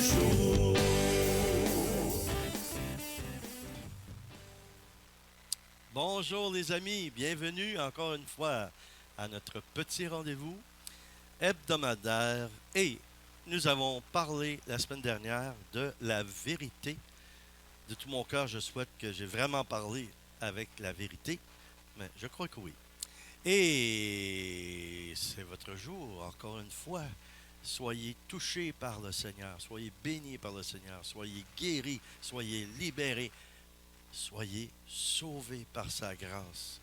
jour. Bonjour les amis, bienvenue encore une fois à notre petit rendez-vous hebdomadaire. Et nous avons parlé la semaine dernière de la vérité. De tout mon cœur, je souhaite que j'ai vraiment parlé avec la vérité, mais je crois que oui. Et c'est votre jour, encore une fois. Soyez touchés par le Seigneur, soyez bénis par le Seigneur, soyez guéris, soyez libérés, soyez sauvés par sa grâce,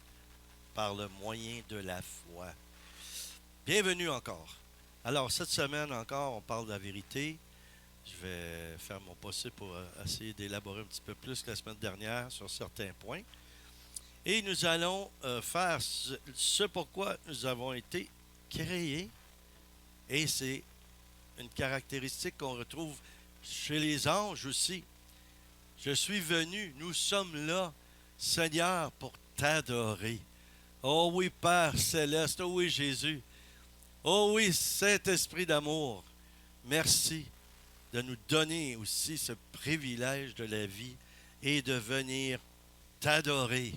par le moyen de la foi. Bienvenue encore. Alors, cette semaine encore, on parle de la vérité. Je vais faire mon possible pour essayer d'élaborer un petit peu plus que la semaine dernière sur certains points. Et nous allons faire ce pourquoi nous avons été créés. Et c'est une caractéristique qu'on retrouve chez les anges aussi. Je suis venu, nous sommes là, Seigneur, pour t'adorer. Oh oui, Père céleste, oh oui, Jésus. Oh oui, Saint-Esprit d'amour. Merci de nous donner aussi ce privilège de la vie et de venir t'adorer.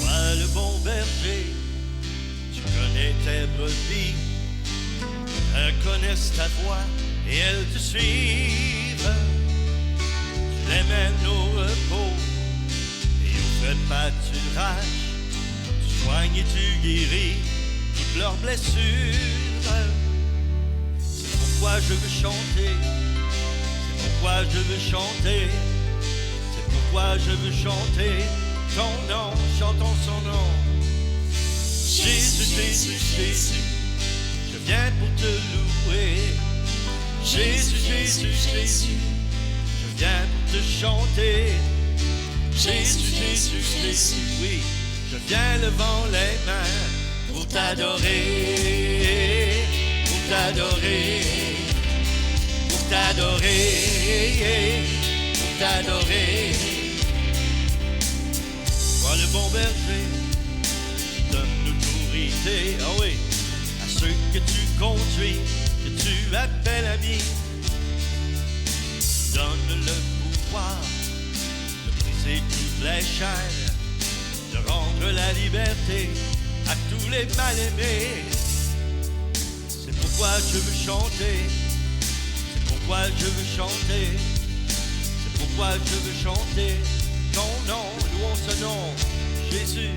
Toi le bon berger, tu connais tes brebis, elles connaissent ta voix et elles te suivent. Tu les mènes au repos et au frais pâturage. Tu soignes et tu guéris toutes leurs blessures. C'est pourquoi je veux chanter, c'est pourquoi je veux chanter, c'est pourquoi je veux chanter ton nom, chantons son nom. Jésus, Jésus, Jésus, je viens pour te louer. Jésus, Jésus, Jésus, je viens pour te chanter. Jésus, Jésus, Jésus, oui, je viens levant les mains pour t'adorer, pour t'adorer, pour t'adorer, pour t'adorer. Toi le bon berger, tu donnes l'autorité, ah oui, à ceux que tu conduis, que tu appelles amis. Tu donnes le pouvoir de briser toutes les chaînes, de rendre la liberté à tous les mal-aimés. C'est pourquoi je veux chanter, c'est pourquoi je veux chanter, c'est pourquoi je veux chanter ton nom, louons ce nom, Jésus,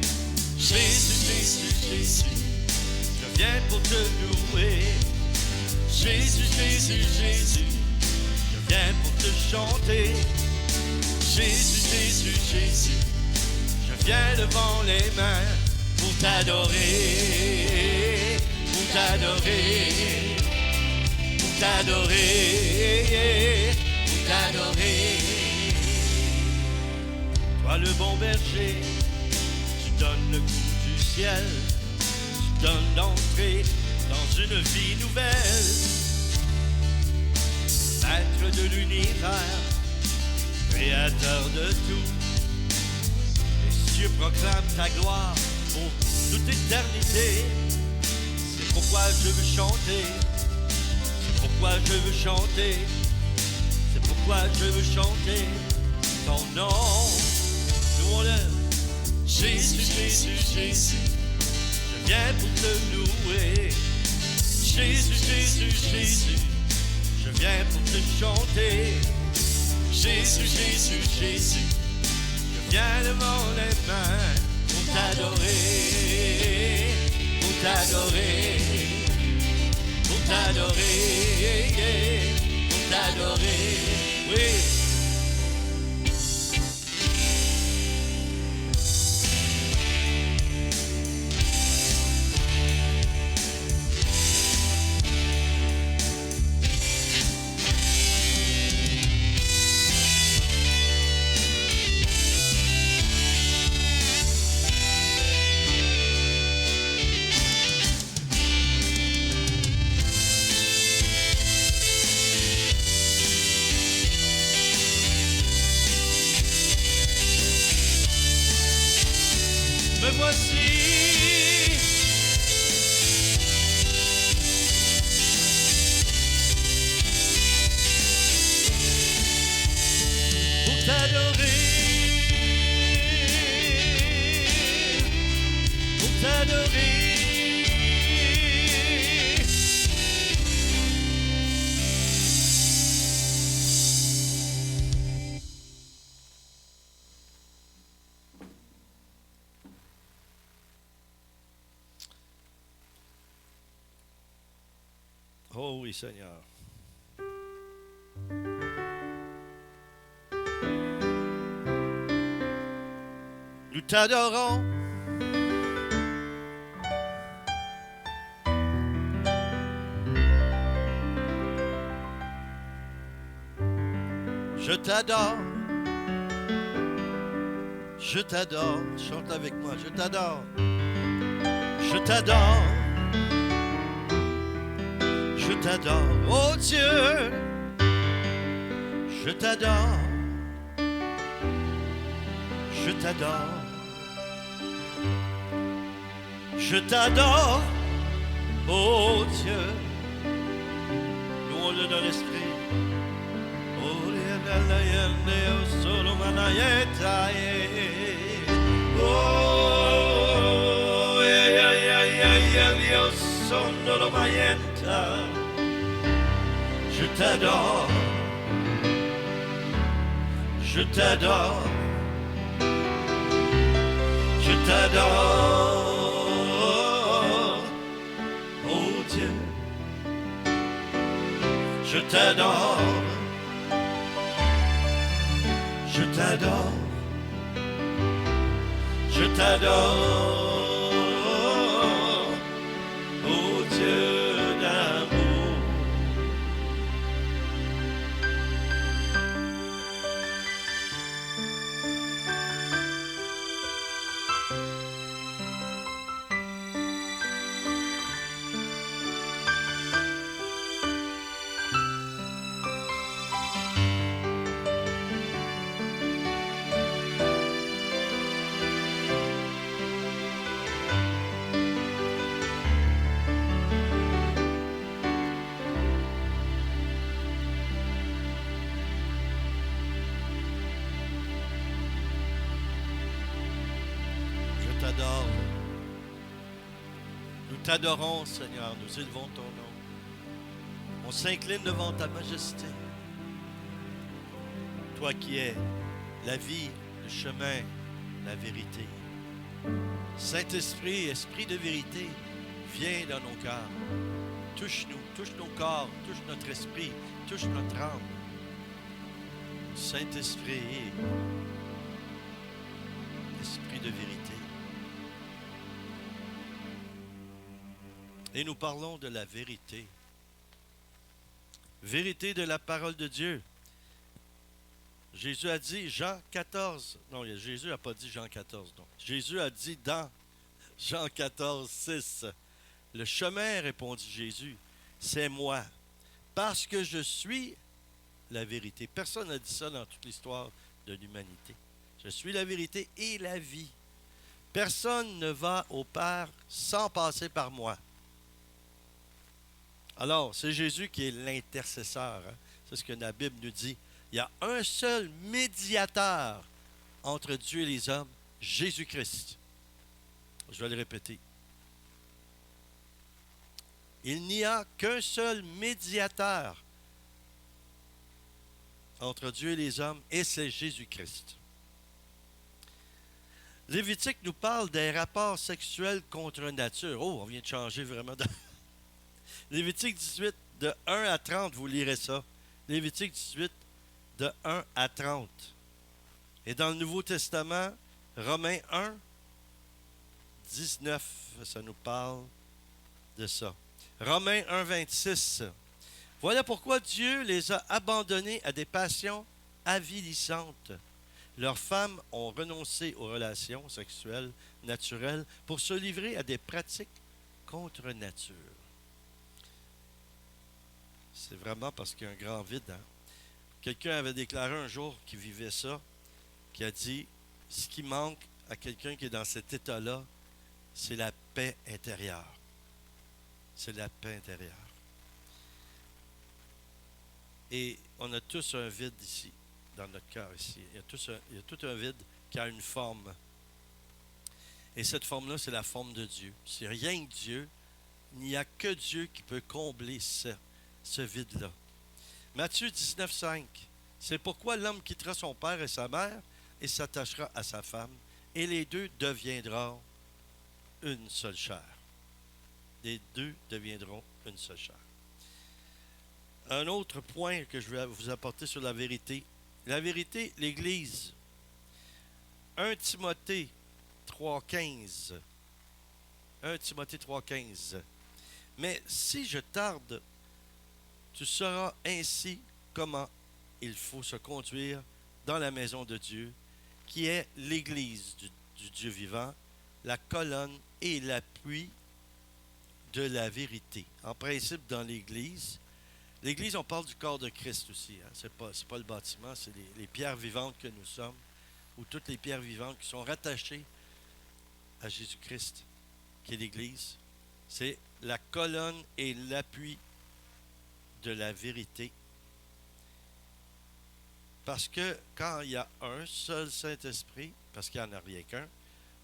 Jésus, Jésus, Jésus, je viens pour te louer. Jésus, Jésus, Jésus, je viens pour te chanter. Jésus, Jésus, Jésus, je viens devant les mains pour t'adorer, pour t'adorer, pour t'adorer, pour t'adorer. Toi le bon berger, tu donnes le goût du ciel, tu donnes l'entrée dans une vie nouvelle. Maître de l'univers, créateur de tout, les cieux proclament ta gloire pour toute éternité. C'est pourquoi je veux chanter, c'est pourquoi je veux chanter, c'est pourquoi je veux chanter ton nom. Louons-le. Jésus, Jésus, Jésus, je viens pour te louer. Jésus, Jésus, Jésus, je viens pour te chanter. Jésus, Jésus, Jésus, je viens devant les mains pour t'adorer, pour t'adorer, pour t'adorer, pour t'adorer, oui. voici. Pour t'adorer, pour t'adorer. Oh oui, Seigneur. Nous t'adorons. Je t'adore. Je t'adore. Chante avec moi. Je t'adore. Je t'adore. Je t'adore. Oh Dieu. Je t'adore. Je t'adore. Je t'adore. Oh Dieu. Louons-le dans l'esprit. Je t'adore, je t'adore, je t'adore, oh Dieu, je t'adore. Je t'adore, je t'adore, oh Dieu d'amour. Nous t'adorons, Seigneur, nous élevons ton nom. On s'incline devant ta majesté. Toi qui es la vie, le chemin, la vérité. Saint-Esprit, Esprit de vérité, viens dans nos cœurs. Touche-nous, touche nos corps, touche notre esprit, touche notre âme. Saint-Esprit, Esprit de vérité. Et nous parlons de la vérité. Vérité de la parole de Dieu. Jésus a dit, Jean 14, non, Jésus n'a pas dit Jean 14, non. Jésus a dit dans Jean 14, 6, le chemin, répondit Jésus, c'est moi, parce que je suis la vérité. Personne n'a dit ça dans toute l'histoire de l'humanité. Je suis la vérité et la vie. Personne ne va au Père sans passer par moi. Alors, c'est Jésus qui est l'intercesseur. Hein? C'est ce que la Bible nous dit. Il y a un seul médiateur entre Dieu et les hommes, Jésus-Christ. Je vais le répéter. Il n'y a qu'un seul médiateur entre Dieu et les hommes, et c'est Jésus-Christ. Lévitique nous parle des rapports sexuels contre nature. Oh, on vient de changer vraiment. Lévitique 18, de 1 à 30, vous lirez ça. Lévitique 18, de 1 à 30. Et dans le Nouveau Testament, Romains 1, 19, ça nous parle de ça. Romains 1, 26. Voilà pourquoi Dieu les a abandonnés à des passions avilissantes. Leurs femmes ont renoncé aux relations sexuelles naturelles pour se livrer à des pratiques contre nature. C'est vraiment parce qu'il y a un grand vide. Hein? Quelqu'un avait déclaré un jour qu'il vivait ça, qui a dit, ce qui manque à quelqu'un qui est dans cet état-là, c'est la paix intérieure. C'est la paix intérieure. Et on a tous un vide ici, dans notre cœur ici. Il y a tout un vide qui a une forme. Et cette forme-là, c'est la forme de Dieu. C'est rien que Dieu. Il n'y a que Dieu qui peut combler ce vide-là. Matthieu 19, 5. C'est pourquoi l'homme quittera son père et sa mère et s'attachera à sa femme, et les deux deviendront une seule chair. Les deux deviendront une seule chair. Un autre point que je vais vous apporter sur la vérité. La vérité, l'Église. 1 Timothée 3,15. 1 Timothée 3,15. Mais si je tarde, tu sauras ainsi comment il faut se conduire dans la maison de Dieu, qui est l'Église du Dieu vivant, la colonne et l'appui de la vérité. En principe, dans l'Église, on parle du corps de Christ aussi. Hein? Ce n'est pas le bâtiment, c'est les pierres vivantes que nous sommes, ou toutes les pierres vivantes qui sont rattachées à Jésus-Christ, qui est l'Église. C'est la colonne et l'appui de la vérité. Parce que quand il y a un seul Saint-Esprit, parce qu'il n'y en a rien qu'un,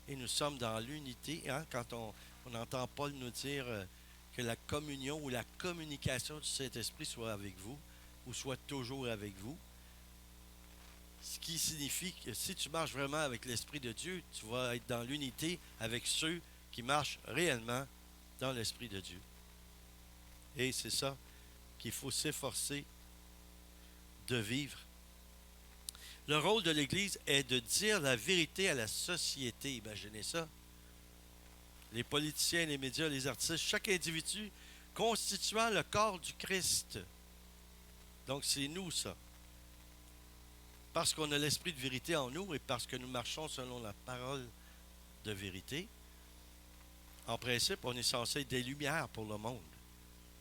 et nous sommes dans l'unité, hein, quand on entend Paul nous dire que la communion ou la communication du Saint-Esprit soit avec vous, ou soit toujours avec vous, ce qui signifie que si tu marches vraiment avec l'Esprit de Dieu, tu vas être dans l'unité avec ceux qui marchent réellement dans l'Esprit de Dieu. Et c'est ça qu'il faut s'efforcer de vivre. Le rôle de l'Église est de dire la vérité à la société. Imaginez ça. Les politiciens, les médias, les artistes, chaque individu constituant le corps du Christ. Donc c'est nous ça. Parce qu'on a l'esprit de vérité en nous et parce que nous marchons selon la parole de vérité, en principe, on est censé être des lumières pour le monde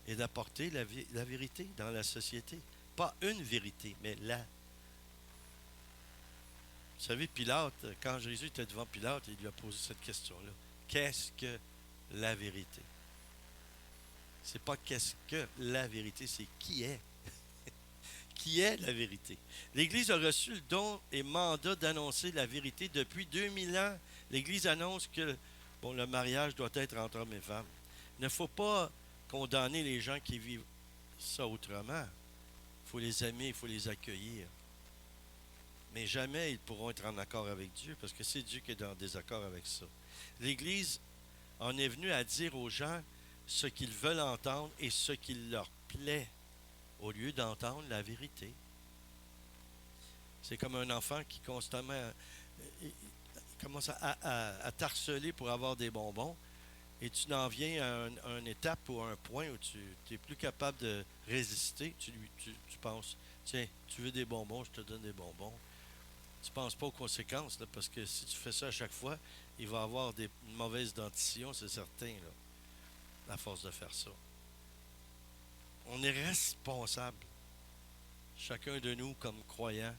et d'apporter la vérité dans la société. Pas une vérité, mais la. Vous savez, Pilate, quand Jésus était devant Pilate, il lui a posé cette question-là. Qu'est-ce que la vérité? C'est pas qu'est-ce que la vérité, c'est qui est. Qui est la vérité. L'Église a reçu le don et mandat d'annoncer la vérité depuis 2000 ans. L'Église annonce que le mariage doit être entre hommes et femmes. Il ne faut pas condamner les gens qui vivent ça autrement. Il faut les aimer, il faut les accueillir. Mais jamais ils pourront être en accord avec Dieu, parce que c'est Dieu qui est en désaccord avec ça. L'Église en est venue à dire aux gens ce qu'ils veulent entendre et ce qui leur plaît, au lieu d'entendre la vérité. C'est comme un enfant qui constamment commence à t'harceler pour avoir des bonbons, et tu n'en viens à une étape ou à un point où tu n'es plus capable de résister. Tu penses, tiens, tu veux des bonbons, je te donne des bonbons. Tu ne penses pas aux conséquences, là, parce que si tu fais ça à chaque fois, il va y avoir une mauvaise dentition, c'est certain, là, à force de faire ça. On est responsable, chacun de nous, comme croyants,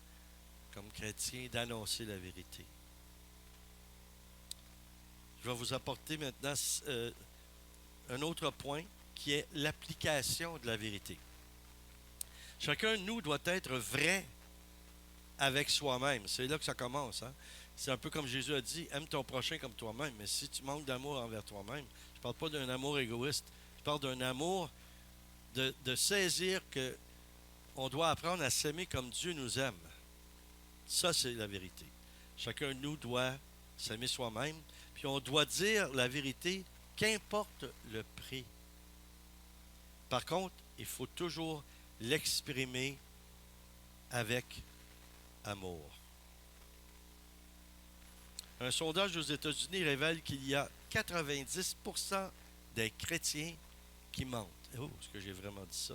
comme chrétiens, d'annoncer la vérité. Je vais vous apporter maintenant un autre point qui est l'application de la vérité. Chacun de nous doit être vrai avec soi-même. C'est là que ça commence. Hein? C'est un peu comme Jésus a dit, aime ton prochain comme toi-même. Mais si tu manques d'amour envers toi-même, je ne parle pas d'un amour égoïste, je parle d'un amour de saisir qu'on doit apprendre à s'aimer comme Dieu nous aime. Ça, c'est la vérité. Chacun de nous doit s'aimer soi-même, puis on doit dire la vérité, qu'importe le prix. Par contre, il faut toujours l'exprimer avec amour. Un sondage aux États-Unis révèle qu'il y a 90% des chrétiens qui mentent. Oh, est-ce que j'ai vraiment dit ça?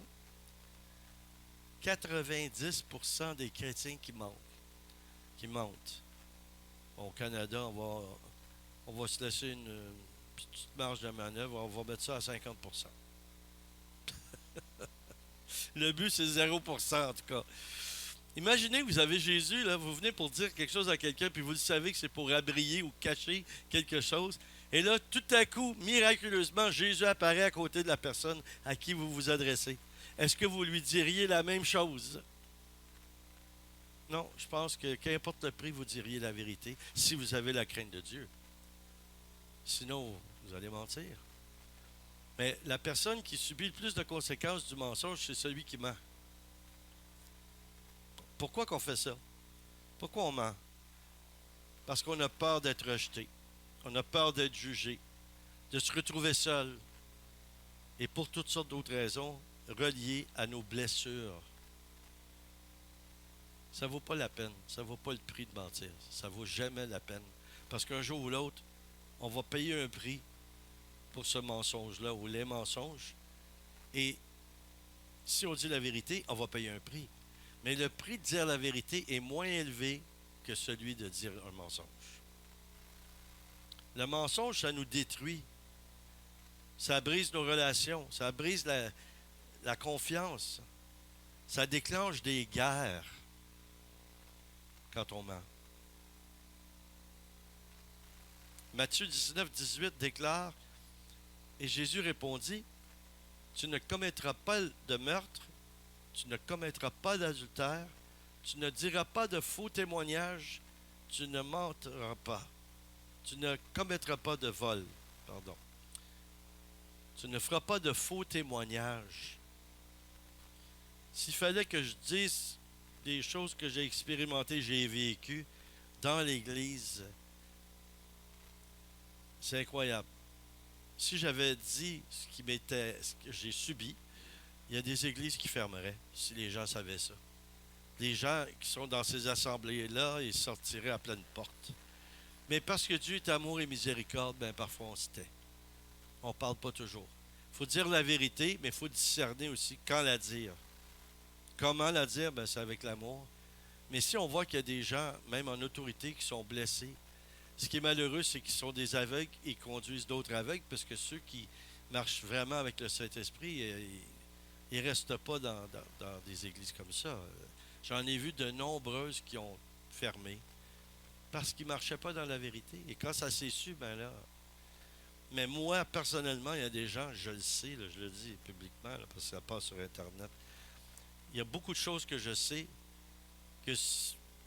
90% des chrétiens qui mentent. Au Canada, on va se laisser une petite marge de manœuvre. On va mettre ça à 50%. Le but, c'est 0%, en tout cas. Imaginez que vous avez Jésus, là, vous venez pour dire quelque chose à quelqu'un, puis vous le savez que c'est pour abrier ou cacher quelque chose. Et là, tout à coup, miraculeusement, Jésus apparaît à côté de la personne à qui vous vous adressez. Est-ce que vous lui diriez la même chose? Non, je pense que qu'importe le prix, vous diriez la vérité si vous avez la crainte de Dieu. Sinon, vous allez mentir. Mais la personne qui subit le plus de conséquences du mensonge, c'est celui qui ment. Pourquoi qu'on fait ça? Pourquoi on ment? Parce qu'on a peur d'être rejeté. On a peur d'être jugé, de se retrouver seul. Et pour toutes sortes d'autres raisons reliées à nos blessures. Ça ne vaut pas la peine. Ça ne vaut pas le prix de mentir. Ça ne vaut jamais la peine. Parce qu'un jour ou l'autre, on va payer un prix pour ce mensonge-là ou les mensonges. Et si on dit la vérité, on va payer un prix. Mais le prix de dire la vérité est moins élevé que celui de dire un mensonge. Le mensonge, ça nous détruit. Ça brise nos relations. Ça brise la confiance. Ça déclenche des guerres quand on ment. Matthieu 19, 18 déclare, et Jésus répondit, tu ne commettras pas de meurtre, tu ne commettras pas d'adultère, tu ne diras pas de faux témoignages, tu ne mentiras pas, tu ne commettras pas de vol, pardon. Tu ne feras pas de faux témoignages. S'il fallait que je dise des choses que j'ai expérimentées, j'ai vécues dans l'Église, c'est incroyable. Si j'avais dit ce que j'ai subi, il y a des églises qui fermeraient si les gens savaient ça. Les gens qui sont dans ces assemblées-là, ils sortiraient à pleine porte. Mais parce que Dieu est amour et miséricorde, ben parfois on se tait. On ne parle pas toujours. Il faut dire la vérité, mais il faut discerner aussi quand la dire. Comment la dire? Ben, c'est avec l'amour. Mais si on voit qu'il y a des gens, même en autorité, qui sont blessés, ce qui est malheureux, c'est qu'ils sont des aveugles et conduisent d'autres aveugles, parce que ceux qui marchent vraiment avec le Saint-Esprit, ils ne restent pas dans des églises comme ça. J'en ai vu de nombreuses qui ont fermé parce qu'ils ne marchaient pas dans la vérité. Et quand ça s'est su, ben là. Mais moi, personnellement, il y a des gens, je le sais, là, je le dis publiquement, là, parce que ça passe sur Internet. Il y a beaucoup de choses que je sais que,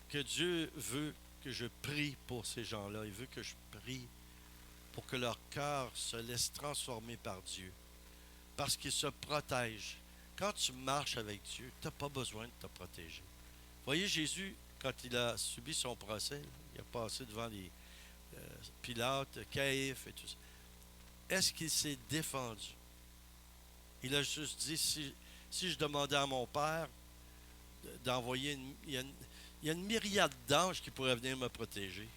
que Dieu veut que je prie pour ces gens-là. Il veut que je prie pour que leur cœur se laisse transformer par Dieu. Parce qu'ils se protègent. Quand tu marches avec Dieu, tu n'as pas besoin de te protéger. Voyez Jésus, quand il a subi son procès, il a passé devant les Pilate, Caïphe et tout ça. Est-ce qu'il s'est défendu? Il a juste dit, si je demandais à mon Père d'envoyer il y a une myriade d'anges qui pourraient venir me protéger.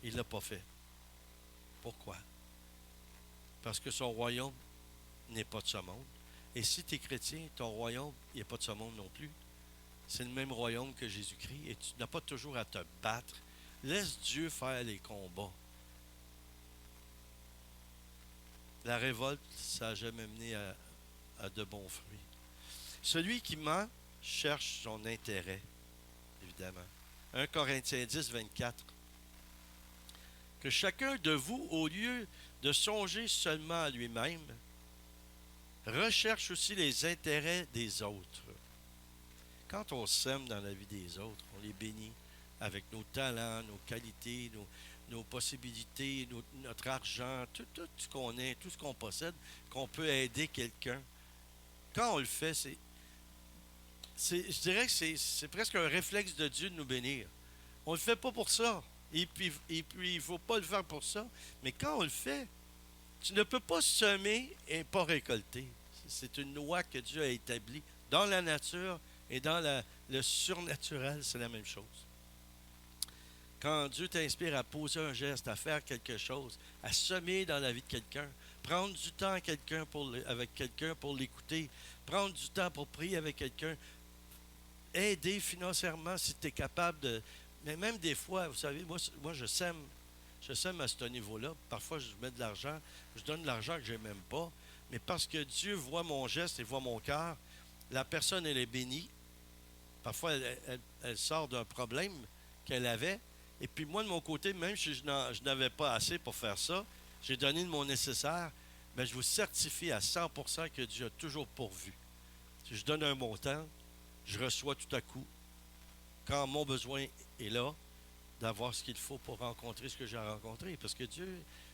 Il ne l'a pas fait. Pourquoi? Parce que son royaume n'est pas de ce monde. Et si tu es chrétien, ton royaume n'est pas de ce monde non plus. C'est le même royaume que Jésus-Christ. Et tu n'as pas toujours à te battre. Laisse Dieu faire les combats. La révolte, ça n'a jamais mené à de bons fruits. Celui qui ment cherche son intérêt, évidemment. 1 Corinthiens 10, 24. Que chacun de vous, au lieu de songer seulement à lui-même, recherche aussi les intérêts des autres. Quand on sème dans la vie des autres, on les bénit avec nos talents, nos qualités, nos possibilités, notre argent, tout ce qu'on est, tout ce qu'on possède, qu'on peut aider quelqu'un. Quand on le fait, je dirais que c'est presque un réflexe de Dieu de nous bénir. On ne le fait pas pour ça. Et puis il ne faut pas le faire pour ça. Mais quand on le fait, tu ne peux pas semer et pas récolter. C'est une loi que Dieu a établie dans la nature et dans le surnaturel, c'est la même chose. Quand Dieu t'inspire à poser un geste, à faire quelque chose, à semer dans la vie de quelqu'un, prendre du temps avec quelqu'un pour l'écouter, prendre du temps pour prier avec quelqu'un, aider financièrement si tu es capable de... Mais même des fois, vous savez, moi je sème à ce niveau-là. Parfois, je mets de l'argent, je donne de l'argent que je n'ai même pas, mais parce que Dieu voit mon geste et voit mon cœur, la personne, elle est bénie Parfois, elle sort d'un problème qu'elle avait. Et puis moi, de mon côté, même si je n'avais pas assez pour faire ça, j'ai donné de mon nécessaire, mais je vous certifie à 100% que Dieu a toujours pourvu. Si je donne un montant, je reçois tout à coup, quand mon besoin est là, d'avoir ce qu'il faut pour rencontrer ce que j'ai rencontré. Parce que Dieu,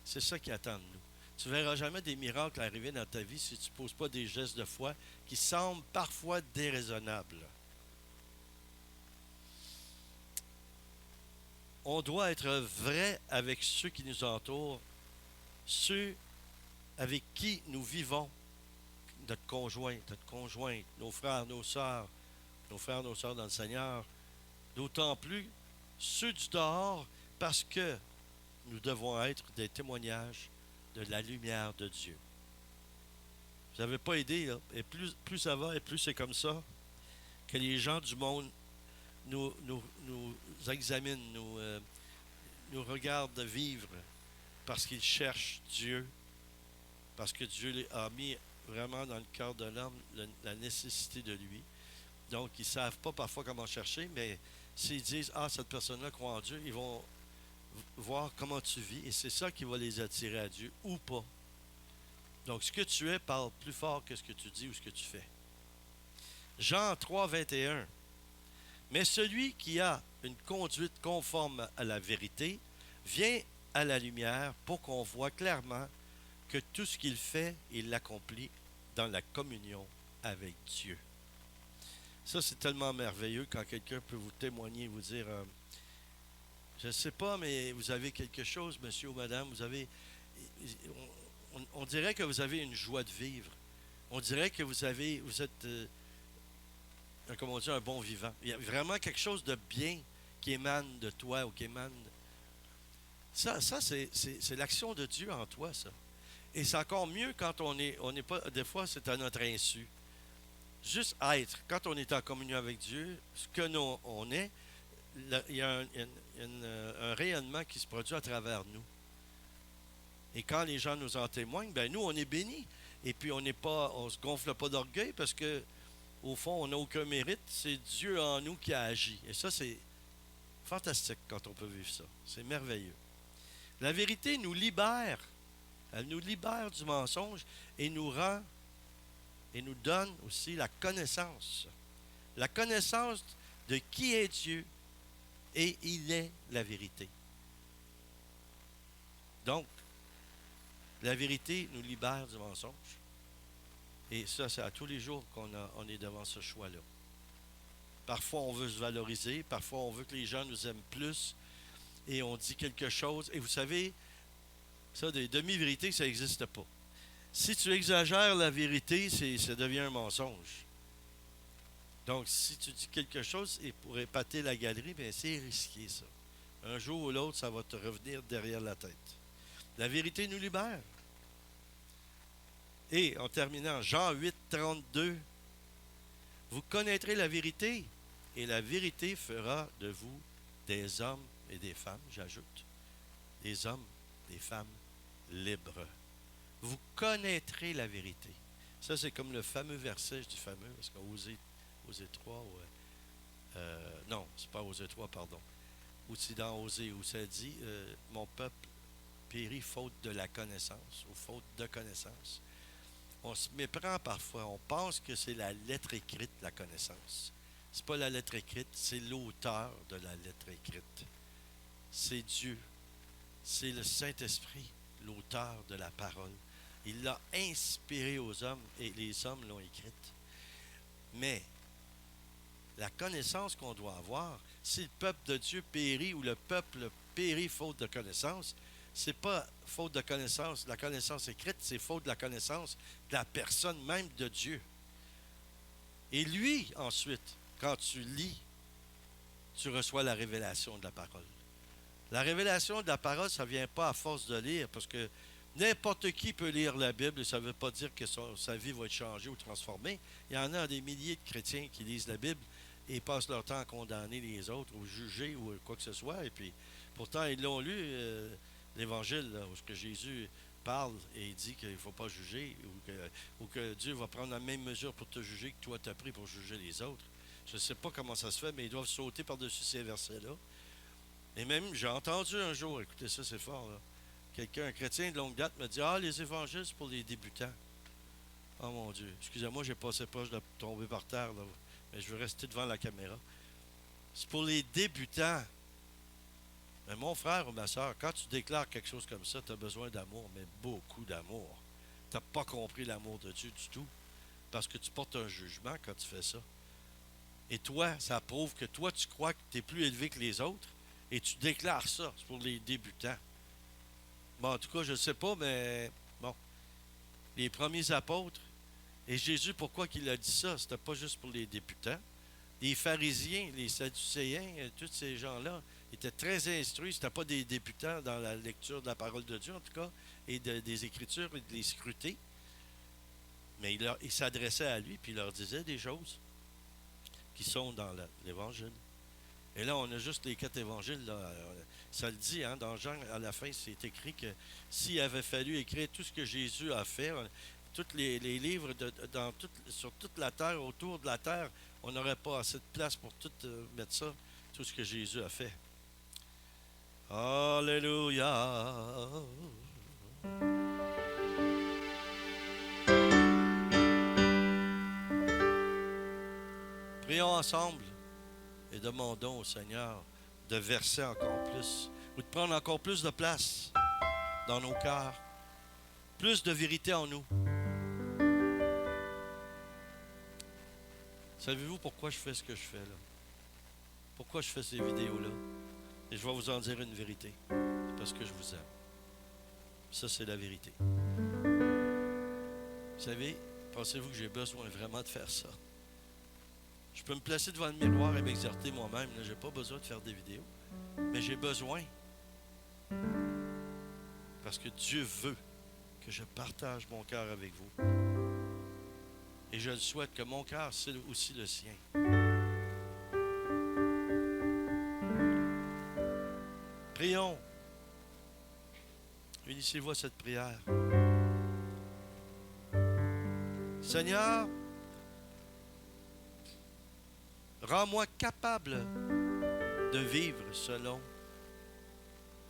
c'est ça qui attend de nous. Tu ne verras jamais des miracles arriver dans ta vie si tu ne poses pas des gestes de foi qui semblent parfois déraisonnables. On doit être vrai avec ceux qui nous entourent, ceux avec qui nous vivons, notre conjoint, notre conjointe, nos frères, nos sœurs dans le Seigneur, d'autant plus ceux du dehors, parce que nous devons être des témoignages de la lumière de Dieu. Vous n'avez pas aidé, là. Et plus ça va, et plus c'est comme ça, que les gens du monde nous examinent, nous regardent vivre, parce qu'ils cherchent Dieu, parce que Dieu a mis vraiment dans le cœur de l'homme la nécessité de lui. Donc, ils ne savent pas parfois comment chercher, mais s'ils disent, ah, cette personne-là croit en Dieu, ils vont voir comment tu vis, et c'est ça qui va les attirer à Dieu, ou pas. Donc, ce que tu es parle plus fort que ce que tu dis ou ce que tu fais. Jean 3, 21. Mais celui qui a une conduite conforme à la vérité vient à la lumière pour qu'on voit clairement que tout ce qu'il fait, il l'accomplit dans la communion avec Dieu. Ça, c'est tellement merveilleux quand quelqu'un peut vous témoigner, vous dire, je ne sais pas, mais vous avez quelque chose, monsieur ou madame, on dirait que vous avez une joie de vivre. On dirait que vous êtes, comme on dit, un bon vivant. Il y a vraiment quelque chose de bien qui émane de toi ou qui émane. Ça c'est l'action de Dieu en toi, ça. Et c'est encore mieux quand on n'est pas, des fois, c'est à notre insu. Juste être, quand on est en communion avec Dieu, ce que nous, on est, il y a un rayonnement qui se produit à travers nous. Et quand les gens nous en témoignent, ben nous, on est bénis. Et puis, on ne se gonfle pas d'orgueil parce que, au fond, on n'a aucun mérite. C'est Dieu en nous qui a agi. Et ça, c'est fantastique quand on peut vivre ça. C'est merveilleux. La vérité nous libère. Elle nous libère du mensonge et nous donne aussi la connaissance. La connaissance de qui est Dieu, et il est la vérité. Donc, la vérité nous libère du mensonge. Et ça, c'est à tous les jours on est devant ce choix-là. Parfois, on veut se valoriser. Parfois, on veut que les gens nous aiment plus. Et on dit quelque chose. Et vous savez, ça, des demi-vérités, ça n'existe pas. Si tu exagères la vérité, ça devient un mensonge. Donc, si tu dis quelque chose et pour épater la galerie, bien, c'est risqué, ça. Un jour ou l'autre, ça va te revenir derrière la tête. La vérité nous libère. Et en terminant, Jean 8, 32, vous connaîtrez la vérité, et la vérité fera de vous des hommes et des femmes, j'ajoute, des hommes, des femmes libres. Vous connaîtrez la vérité. Ça, c'est comme le fameux verset, je dis fameux, parce qu'à Osée 3, non, c'est pas Osée 3, pardon. Ou c'est dans Osée, où ça dit, mon peuple périt faute de la connaissance, ou faute de connaissance. On se méprend parfois, on pense que c'est la lettre écrite, la connaissance. C'est pas la lettre écrite, c'est l'auteur de la lettre écrite. C'est Dieu. C'est le Saint-Esprit, l'auteur de la parole. Il l'a inspirée aux hommes et les hommes l'ont écrite. Mais la connaissance qu'on doit avoir, si le peuple de Dieu périt ou le peuple périt faute de connaissance, c'est pas faute de connaissance. La connaissance écrite, c'est faute de la connaissance de la personne même de Dieu. Et lui, ensuite, quand tu lis, tu reçois la révélation de la parole. La révélation de la parole, ça ne vient pas à force de lire, parce que n'importe qui peut lire la Bible, et ça ne veut pas dire que sa vie va être changée ou transformée. Il y en a des milliers de chrétiens qui lisent la Bible et passent leur temps à condamner les autres, ou juger, ou quoi que ce soit. Et puis, pourtant, ils l'ont lu, l'Évangile, là, où ce que Jésus parle et dit qu'il ne faut pas juger, ou que Dieu va prendre la même mesure pour te juger que toi tu as pris pour juger les autres. Je ne sais pas comment ça se fait, mais ils doivent sauter par-dessus ces versets-là. Et même, j'ai entendu un jour, écoutez ça, c'est fort, là. Quelqu'un, un chrétien de longue date, me dit: Ah, les évangiles, c'est pour les débutants. Oh mon Dieu, excusez-moi, j'ai passé proche de tomber par terre, là. Mais je veux rester devant la caméra. C'est pour les débutants. Mais mon frère ou ma soeur, quand tu déclares quelque chose comme ça, tu as besoin d'amour, mais beaucoup d'amour. Tu n'as pas compris l'amour de Dieu du tout. Parce que tu portes un jugement quand tu fais ça. Et toi, ça prouve que toi, tu crois que tu es plus élevé que les autres et tu déclares ça. C'est pour les débutants. Bon, en tout cas, je ne sais pas, mais bon, les premiers apôtres, et Jésus, pourquoi il a dit ça? C'était pas juste pour les débutants. Les pharisiens, les sadducéens, tous ces gens-là étaient très instruits. Ce n'étaient pas des débutants dans la lecture de la parole de Dieu, en tout cas, et des Écritures et de les scruter. Mais il s'adressait à lui, puis il leur disait des choses qui sont dans l'Évangile. Et là, on a juste les 4 évangiles. Là. Ça le dit, hein, dans Jean, à la fin, c'est écrit que s'il avait fallu écrire tout ce que Jésus a fait, tous les livres sur toute la terre, autour de la terre, on n'aurait pas assez de place pour tout mettre ça, tout ce que Jésus a fait. Alléluia! Prions ensemble et demandons au Seigneur de verser encore plus, ou de prendre encore plus de place dans nos cœurs, plus de vérité en nous. Savez-vous pourquoi je fais ce que je fais là? Pourquoi je fais ces vidéos-là? Et je vais vous en dire une vérité. C'est parce que je vous aime. Ça, c'est la vérité. Vous savez, pensez-vous que j'ai besoin vraiment de faire ça? Je peux me placer devant le miroir et m'exercer moi-même. Je n'ai pas besoin de faire des vidéos. Mais j'ai besoin. Parce que Dieu veut que je partage mon cœur avec vous. Et je le souhaite que mon cœur, c'est aussi le sien. Prions. Unissez-vous à cette prière. Seigneur, rends-moi capable de vivre selon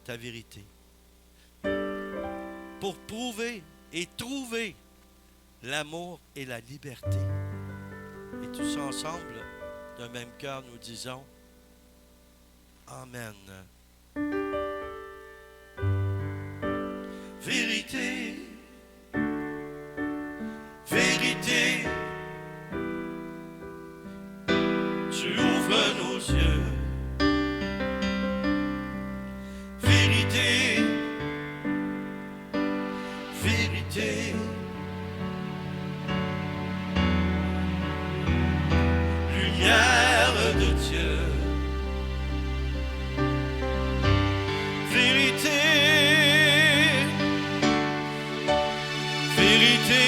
ta vérité. Pour prouver et trouver l'amour et la liberté. Et tous ensemble, d'un même cœur, nous disons Amen. Vérité, vérité, tu ouvres nos yeux. Vérité, vérité, lumière de Dieu. Vérité, vérité,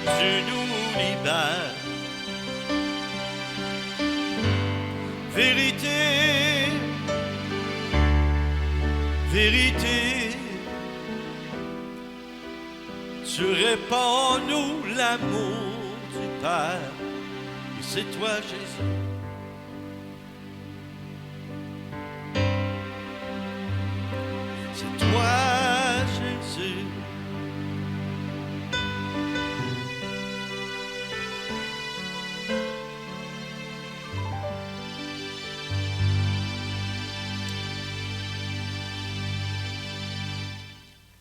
tu nous libères. Vérité, vérité, tu répands en nous l'amour du Père. Et c'est toi, Jésus. C'est toi, Jésus.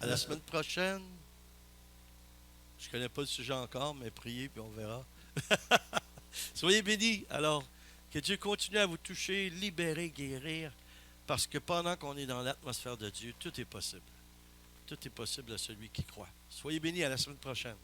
À la semaine prochaine. Je ne connais pas le sujet encore, mais priez puis on verra. Soyez bénis. Alors, que Dieu continue à vous toucher, libérer, guérir, parce que pendant qu'on est dans l'atmosphère de Dieu, tout est possible. Tout est possible à celui qui croit. Soyez bénis, à la semaine prochaine.